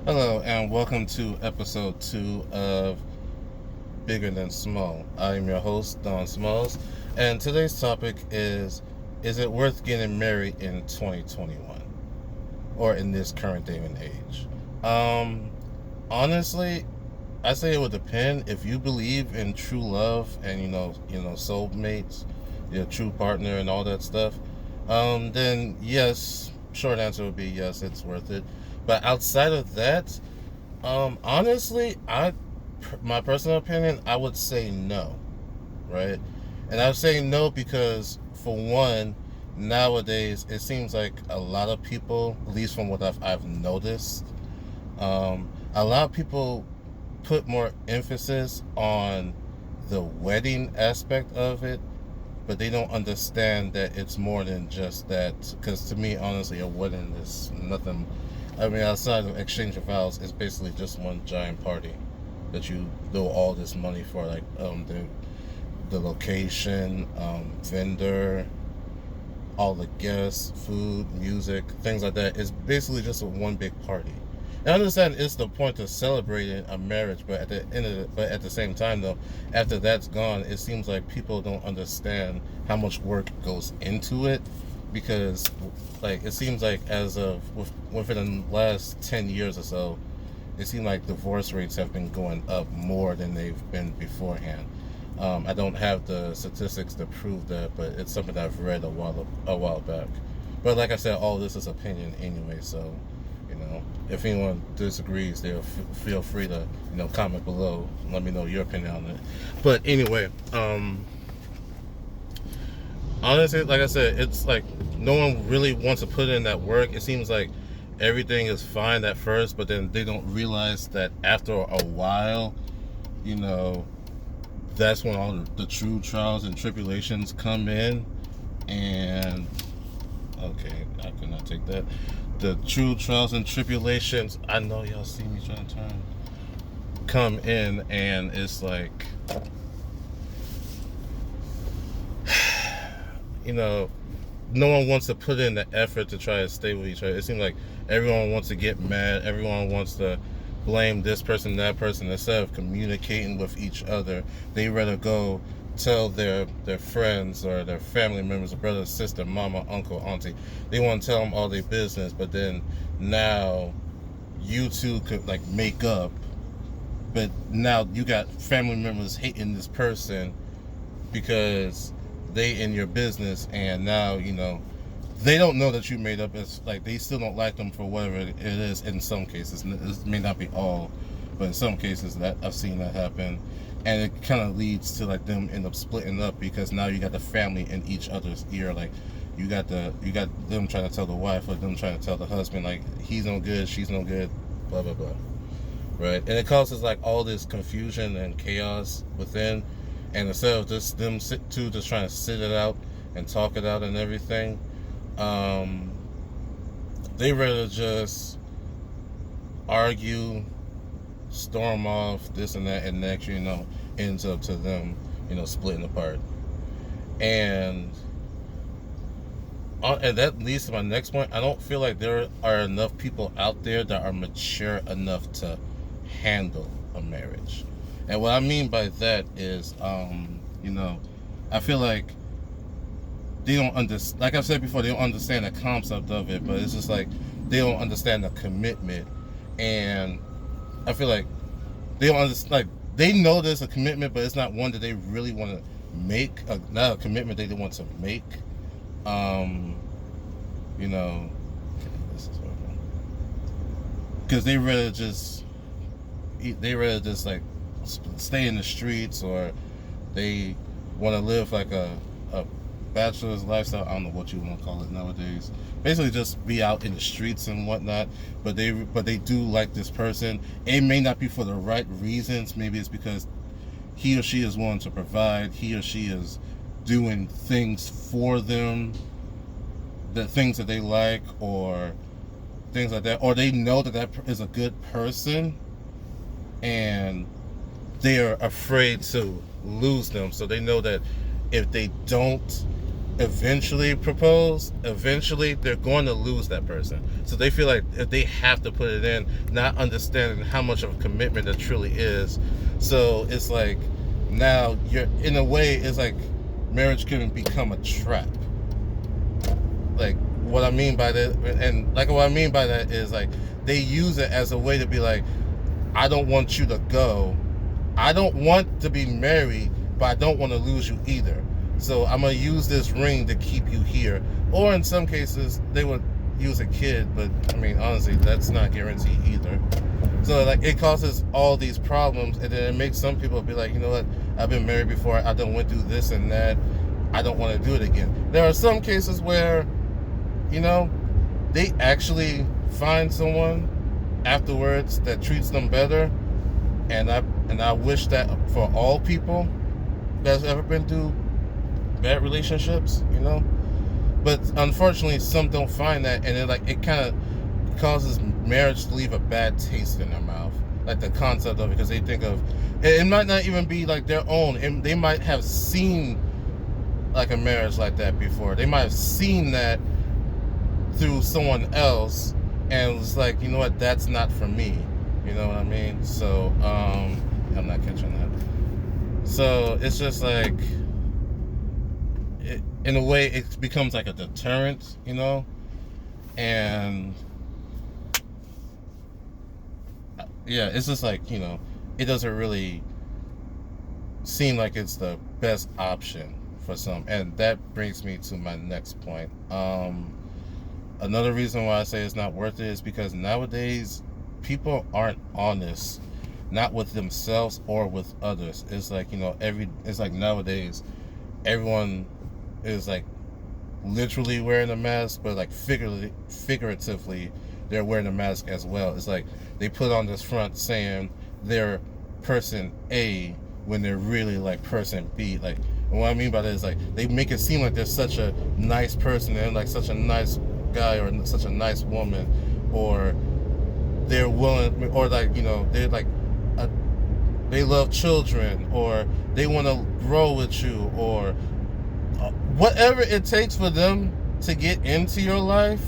Hello, and welcome to episode 2 of Bigger Than Small. I am your host, Don Smalls, and today's topic is it worth getting married in 2021 or in this current day and age? Um, Honestly, I say it would depend. If you believe in true love and soulmates, your true partner, and all that stuff, then yes. Short answer would be yes, it's worth it. But outside of that, honestly, my personal opinion, I would say no, right? And I would say no because, for one, nowadays it seems like a lot of people, at least from what I've noticed, a lot of people put more emphasis on the wedding aspect of it, but they don't understand that it's more than just that. Because to me, honestly, a wedding is nothing. I mean, outside of exchange of vows, it's basically just one giant party that you throw all this money for, like the location, vendor, all the guests, food, music, things like that. It's basically just a one big party. And I understand it's the point of celebrating a marriage, but at the same time though, after that's gone, it seems like people don't understand how much work goes into it, because like it seems like within the last 10 years or so, it seems like divorce rates have been going up more than they've been beforehand. I don't have the statistics to prove that, but it's something that I've read a while back. But like I said, all this is opinion anyway, so if anyone disagrees, they'll feel free to comment below. Let me know your opinion on it. But anyway, honestly, like I said, it's like no one really wants to put in that work. It seems like everything is fine at first, but then they don't realize that after a while, you know, that's when all the true trials and tribulations come in. And okay, I could not take that. The true trials and tribulations, I know y'all see me trying to turn, come in, and it's like, you know, no one wants to put in the effort to try to stay with each other. It seems like everyone wants to get mad. Everyone wants to blame this person, that person, instead of communicating with each other. They rather go tell their friends or their family members, a brother, sister, mama, uncle, auntie. They want to tell them all their business, but then now you two could like make up, but now you got family members hating this person because they in your business, and now they don't know that you made up. It's like they still don't like them for whatever it is. In some cases, it may not be all, but in some cases that I've seen that happen, and it kind of leads to like them end up splitting up, because now you got the family in each other's ear. Like you got them trying to tell the wife, or them trying to tell the husband, like he's no good, she's no good, blah blah blah. Right, and it causes like all this confusion and chaos within, and instead of just them just trying to sit it out and talk it out and everything, um, they rather just argue, storm off, this and that, and next ends up to them splitting apart. And and that leads to my next point. I don't feel like there are enough people out there that are mature enough to handle a marriage. And what I mean by that is, I feel like they don't understand. Like I said before, they don't understand the concept of it. But it's just like they don't understand the commitment, and I feel like they don't understand. Like they know there's a commitment, but it's not one that they really want to make. Not a commitment they want to make. Um, you know, this is horrible. Because they rather just like stay in the streets, or they want to live like a bachelor's lifestyle. I don't know what you want to call it nowadays. Basically, just be out in the streets and whatnot. But they do like this person. It may not be for the right reasons. Maybe it's because he or she is willing to provide. He or she is doing things for them, the things that they like, or things like that, or they know that is a good person, and they are afraid to lose them. So they know that if they don't eventually propose, eventually they're going to lose that person. So they feel like if they have to put it in, not understanding how much of a commitment it truly is. So it's like now you're in a way, it's like marriage can become a trap. Like what I mean by that, and like what I mean by that is like they use it as a way to be like, I don't want you to go. I don't want to be married, but I don't want to lose you either. So I'm going to use this ring to keep you here. Or in some cases, they would use a kid, but I mean, honestly, that's not guaranteed either. So like it causes all these problems, and then it makes some people be like, you know what, I've been married before, I done went through this and that, I don't want to do it again. There are some cases where, you know, they actually find someone afterwards that treats them better, and I wish that for all people that's ever been through bad relationships, you know. But unfortunately, some don't find that, and it kind of causes marriage to leave a bad taste in their mouth. Like the concept of it, because they think of it might not even be like their own, and they might have seen like a marriage like that before. They might have seen that through someone else, and it's like, you know what, that's not for me. You know what I mean? So I'm not catching that. So it's just like, in a way, it becomes like a deterrent, you know. And yeah, it's just like, you know, it doesn't really seem like it's the best option for some. And that brings me to my next point. Another reason why I say it's not worth it is because nowadays people aren't honest, not with themselves or with others. It's like, you know, it's like nowadays everyone is like literally wearing a mask, but like figuratively they're wearing a mask as well. It's like they put on this front saying they're person A when they're really like person B. Like, and what I mean by that is like they make it seem like they're such a nice person and like such a nice guy or such a nice woman, or they're willing, or like, you know, they're like they love children, or they want to grow with you, or whatever it takes for them to get into your life,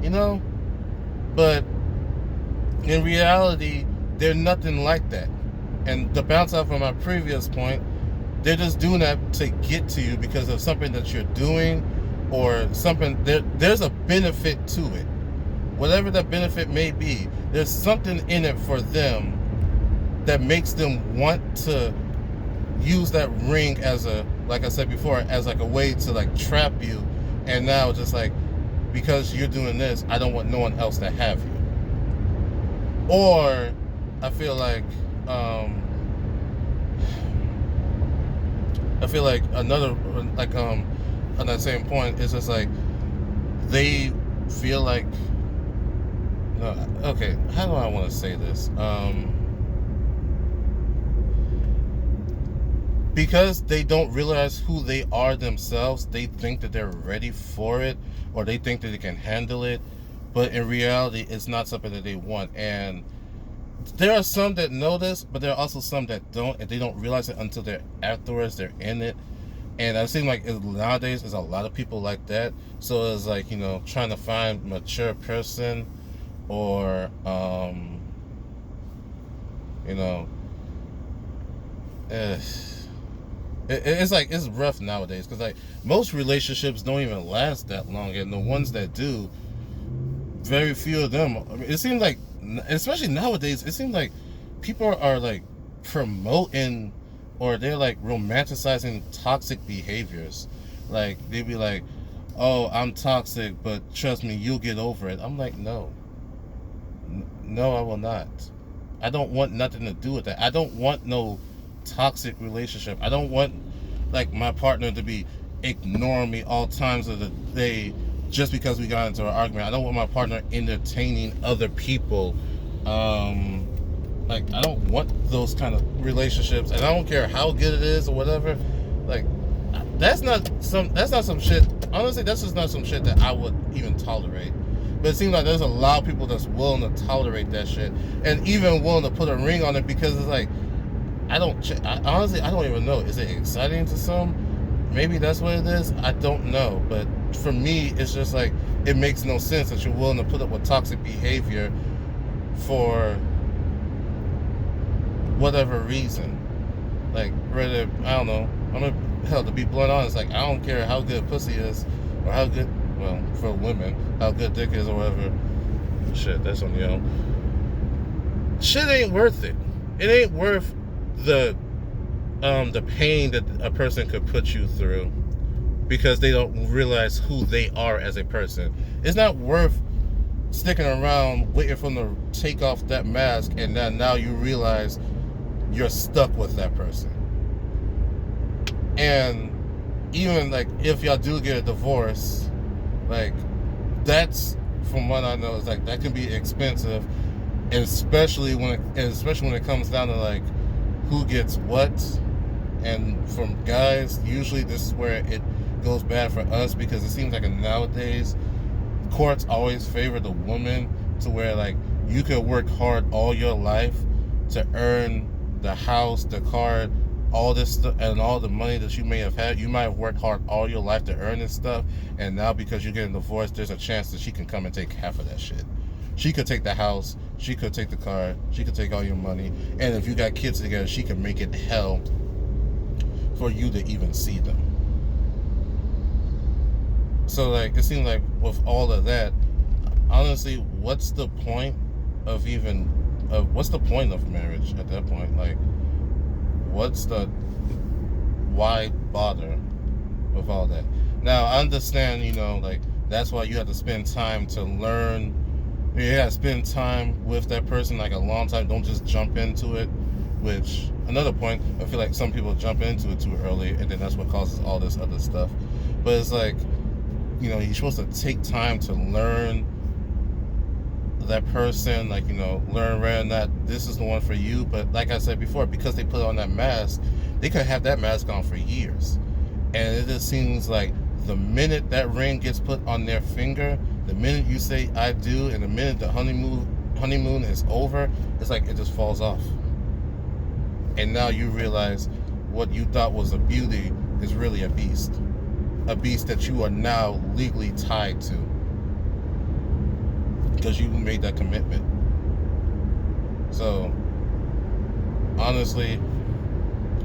you know. But in reality, they're nothing like that. And to bounce off of my previous point, they're just doing that to get to you because of something that you're doing, or something. There's a benefit to it. Whatever that benefit may be, there's something in it for them that makes them want to use that ring as a, like I said before, as like a way to like trap you. And now just like, because you're doing this, I don't want no one else to have you. Or I feel like another, like on that same point, is just like they feel like, no, okay, how do I want to say this? Because they don't realize who they are themselves, they think that they're ready for it, or they think that they can handle it, but in reality, it's not something that they want. And there are some that know this, but there are also some that don't, and they don't realize it until they're afterwards, they're in it. And I seem like nowadays there's a lot of people like that. So it's like, you know, trying to find a mature person, or you know, it's like, it's rough nowadays, because like most relationships don't even last that long, and the ones that do, very few of them, I mean, it seems like, especially nowadays, it seems like people are like promoting, or they're like romanticizing toxic behaviors. Like they be like, oh, I'm toxic, but trust me, you'll get over it. I'm like, no, I will not. I don't want nothing to do with that. I don't want no toxic relationship. I don't want like my partner to be ignoring me all times of the day just because we got into an argument. I don't want my partner entertaining other people. Like, I don't want those kind of relationships, and I don't care how good it is or whatever. Like, that's not some shit. Honestly, that's just not some shit that I would even tolerate. But it seems like there's a lot of people that's willing to tolerate that shit, and even willing to put a ring on it, because it's like, honestly, I don't even know. Is it exciting to some? maybe that's what it is. I don't know. But for me, it's just like, it makes no sense that you're willing to put up with toxic behavior for whatever reason. Like, rather, I don't know. Hell, to be blunt honest, like, I don't care how good pussy is, or how good, well, for women, how good dick is or whatever. Shit, that's on your own. Shit ain't worth it. It ain't worth the pain that a person could put you through because they don't realize who they are as a person. It's not worth sticking around waiting for them to take off that mask, and then now you realize you're stuck with that person. And even like if y'all do get a divorce, like, that's, from what I know, is like that can be expensive, and especially when it comes down to like who gets what. And from guys, usually this is where it goes bad for us, because it seems like nowadays courts always favor the woman, to where like you could work hard all your life to earn the house, the car, all this stuff, and all the money that you may have had. You might have worked hard all your life to earn this stuff, and now because you're getting divorced, there's a chance that she can come and take half of that shit. She could take the house, she could take the car, she could take all your money, and if you got kids together, she could make it hell for you to even see them. So like, it seems like with all of that, honestly, what's the point of marriage at that point? Like, why bother with all that? Now, I understand, like, that's why you have to spend time to learn. You have to spend time with that person, like a long time. Don't just jump into it. Which, another point, I feel like some people jump into it too early, and then that's what causes all this other stuff. But it's like, you're supposed to take time to learn that person, like, learn around that this is the one for you. But like I said before, because they put on that mask, they could have that mask on for years. And it just seems like the minute that ring gets put on their finger, the minute you say I do, and the minute the honeymoon is over, it's like it just falls off. And now you realize what you thought was a beauty is really a beast. A beast that you are now legally tied to, because you made that commitment. So, honestly,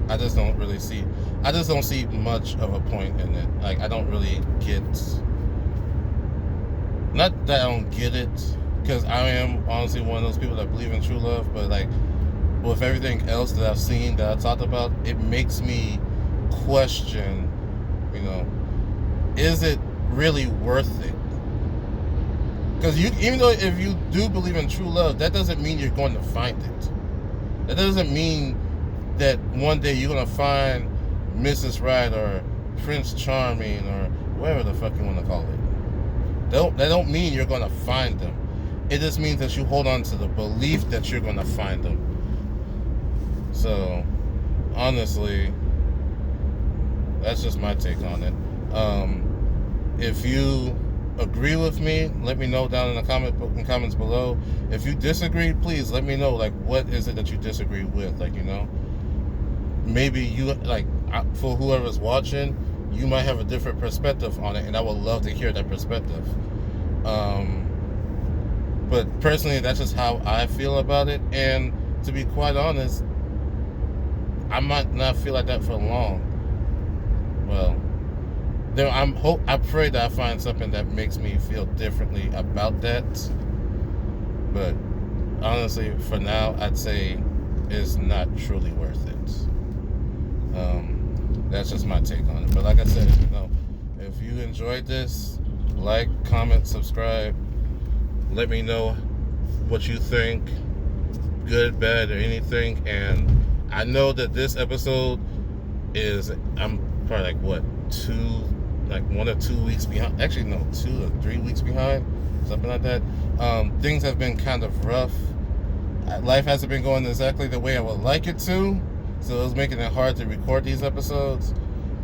I just don't see much of a point in it. Like, I don't really get, not that I don't get it, because I am honestly one of those people that believe in true love, but like, with everything else that I've seen, that I talked about, it makes me question, is it really worth it? Because even though if you do believe in true love, that doesn't mean you're going to find it. That doesn't mean that one day you're going to find Mrs. Right or Prince Charming or whatever the fuck you want to call it. That don't mean you're going to find them. It just means that you hold on to the belief that you're going to find them. So, honestly, that's just my take on it. If you agree with me, let me know down in the comments below. If you disagree, please let me know. Like, what is it that you disagree with? Like, maybe you, like, for whoever's watching, you might have a different perspective on it, and I would love to hear that perspective. But personally, that's just how I feel about it. And to be quite honest, I might not feel like that for long. Well, then I pray that I find something that makes me feel differently about that. But honestly, for now, I'd say it's not truly worth it. That's just my take on it. But like I said, if you enjoyed this, like, comment, subscribe. Let me know what you think, good, bad, or anything. And I know that this episode I'm probably like 1 or 2 weeks behind. Actually, no, 2 or 3 weeks behind, something like that. Things have been kind of rough. Life hasn't been going exactly the way I would like it to, so it was making it hard to record these episodes.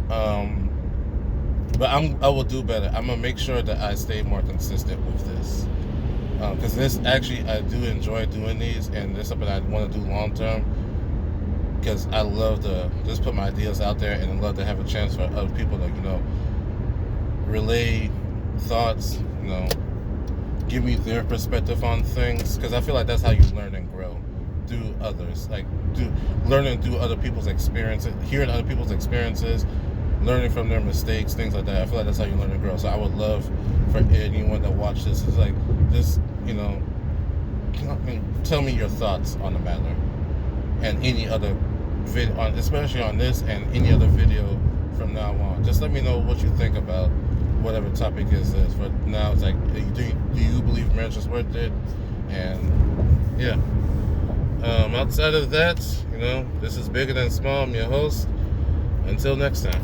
But I will do better. I'm gonna make sure that I stay more consistent with this, because this actually, I do enjoy doing these, and this is something I want to do long term. because I love to just put my ideas out there, and I love to have a chance for other people to, relay thoughts, give me their perspective on things, because I feel like that's how you learn and grow, through others, learning through other people's experiences, hearing other people's experiences, learning from their mistakes, things like that. I feel like that's how you learn and grow. So I would love for anyone that watch this is like, just, tell me your thoughts on the matter, and any other video, especially on this and any other video from now on. Just let me know what you think about whatever topic is this. But now it's like, do you believe marriage is worth it? And yeah. Outside of that, this is Bigger Than Small. I'm your host. Until next time.